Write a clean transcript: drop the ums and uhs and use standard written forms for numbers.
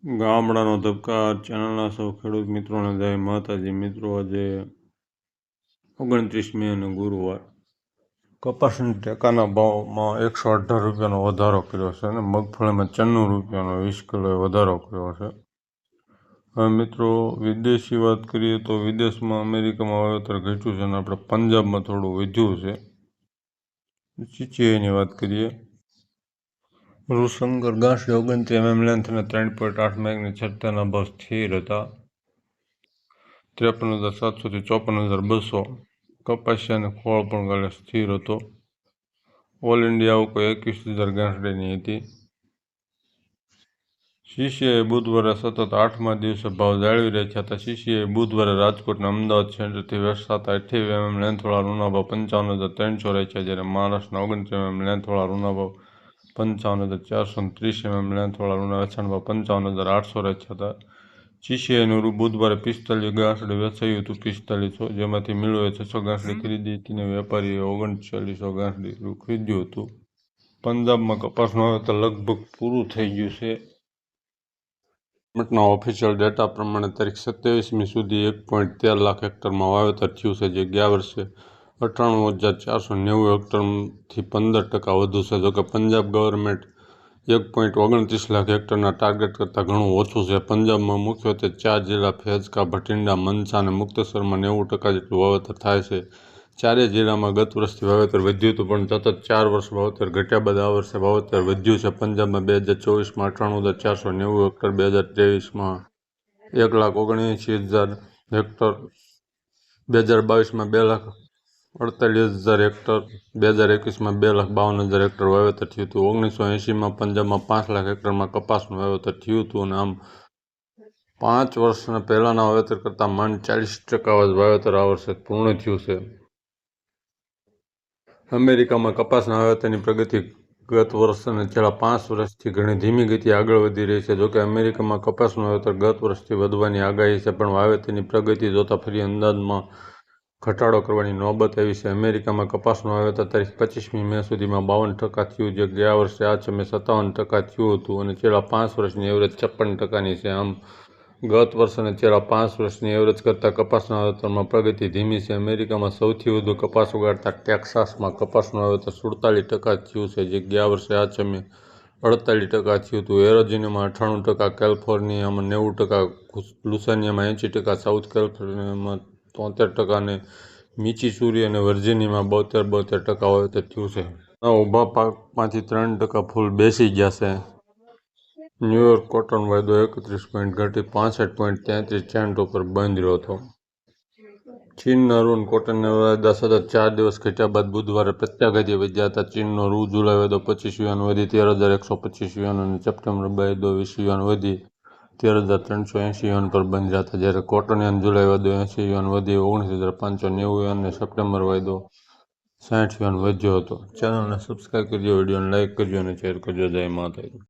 ગામડાનો ધબકાર ચેનલના સૌ ખેડૂત મિત્રોને જય માતાજી. મિત્રો, આજે 29 મે અને ગુરુવાર કપાસના ટેકાના ભાવમાં 118 રૂપિયાનો વધારો કર્યો છે અને મગફળીમાં 94 રૂપિયાનો 20 કિલોએ વધારો કર્યો છે. હવે મિત્રો, વિદેશી વાત કરીએ તો વિદેશમાં અમેરિકામાં વાવેતર ઘટ્યું છે અને આપણે પંજાબમાં થોડું વધ્યું છે. ચીચીઆઈની વાત કરીએ, રૂશંકર ગાંસડી 29 mm લેન્થ અને 3.8 મેગની છઠ્ઠાના ભાવ સ્થિર હતા. 53,700 થી 54,200. કપાસિયા અને ખોળ પણ કાલે સ્થિર હતો. ઓલ ઇન્ડિયા આવકો 21,000 ગાંસડીની હતી. સીસીઆઈ બુધવારે સતત 8મા દિવસે ભાવ જાળવી રાખ્યા હતા. સીસીઆઈ બુધવારે રાજકોટ અને અમદાવાદ સેન્ટરથી વેચાતા 28 mm લેન્થવાળા રૂના ભાવ 55,300 રાખ્યા, જ્યારે મહારાષ્ટ્રના 29 mm લેન્થવાળા રૂના ભાવ 55,430 mm લેન્થવાળા રૂના વેચાણ ભાવ 55,800 રાખ્યા હતા. સીસીઆઈનું રૂ બુધવારે 45 ગાંસડી વેચાયું હતું 4500, જેમાંથી મિલોએ 600 ગાંસડી ખરીદી હતી અને વેપારીએ 3900 ગાંસડી રૂ ખરીદ્યું હતું. પંજાબમાં કપાસનું વાવેતર લગભગ પૂરું થઈ ગયું છે. ગવર્મેન્ટના ઓફિશિયલ ડેટા પ્રમાણે તારીખ 27મી સુધી 1.13 લાખ હેક્ટરમાં વાવેતર થયું છે, જે ગયા વર્ષે 98,490 હેક્ટરથી 15% વધુ છે. જોકે પંજાબ ગવર્મેન્ટ 1.29 લાખ હેક્ટરના ટાર્ગેટ કરતાં ઘણું ઓછું છે. પંજાબમાં મુખ્યત્વે 4 જિલ્લા ફૈઝકા, ભટિંડા, મનસા અને મુક્તસરમાં 90% જેટલું વાવેતર થાય છે. ચારેય જિલ્લામાં ગત વર્ષથી વાવેતર વધ્યું હતું, પણ સતત 4 વર્ષ વાવેતર ઘટ્યા બાદ આ વર્ષે વાવેતર વધ્યું છે. પંજાબમાં 2024માં 98,490 હેક્ટર, 2023માં 1,79,000 હેક્ટર, 2022માં 2,48,000 હેક્ટર, 2021માં 2,52,000 હેક્ટર વાવેતર થયું હતું. 1980માં પંજાબમાં 5 લાખ હેક્ટરમાં કપાસનું વાવેતર થયું હતું અને આમ 5 વર્ષ પહેલાંના વાવેતર કરતાં માંડ 40% વાવેતર આ વર્ષે પૂર્ણ થયું છે. અમેરિકામાં કપાસના વાવેતરની પ્રગતિ ગત વર્ષ અને છેલ્લા 5 વર્ષથી ઘણી ધીમી ગતિએ આગળ વધી રહી છે. જોકે અમેરિકામાં કપાસનું વાવેતર ગત વર્ષથી વધવાની આગાહી છે, પણ વાવેતરની પ્રગતિ જોતા ફરી અંદાજમાં ઘટાડો કરવાની નોબત આવી છે. અમેરિકામાં કપાસનું વાવેતર તારીખ 25મી મે સુધીમાં 52% થયું, જે ગયા વર્ષે આ સમયે 57% થયું હતું અને છેલ્લા 5 વર્ષની એવરેજ 56%ની છે. આમ ગત વર્ષ અને છેલ્લા 5 વર્ષની એવરેજ કરતાં કપાસના વાવેતરમાં પ્રગતિ ધીમી છે. અમેરિકામાં સૌથી વધુ કપાસ ઉગાડતા ટેક્સાસમાં કપાસનું વાવેતર 47% થયું છે, જે ગયા વર્ષે આ સમયે 48% થયું હતું. એરિઝોનામાં 98%, કેલિફોર્નિયામાં 90%, લુઇસિયાનામાં 80%, સાઉથ કેરોલિનામાં 73% અને મિસિસિપી અને વર્જિનિયામાં 72% વાવેતર થયું છે. ઊભા પાકમાંથી 3% ફૂલ બેસી ગયા છે. ન્યૂયોર્ક કોટન વાયદો 31 પોઈન્ટ ઘટી 65.33 સેન્ટ ઉપર બંધ રહ્યો હતો. ચીનના રૂ અને કોટનના વાયદા સતત 4 દિવસ ઘટ્યા બાદ બુધવારે પ્રત્યાઘાતે વધ્યા હતા. ચીનનો રૂ જુલાઈ વાયદો 25 યુઆન વધી 13,125 યુઆન અને સપ્ટેમ્બર વાયદો 20 યુઆન વધી 13,380 યુઆન પર બંધ રહ્યા હતા, જ્યારે કોટન જુલાઈ વાયદો 80 યુઆન વધી 19,590 યુઆન અને સપ્ટેમ્બર વાયદો 60 યુઆન વધ્યો હતો. ચેનલને સબસ્ક્રાઈબ કરજો, વિડીયોને લાઇક કરજો અને શેર કરજો. જય માતાજી.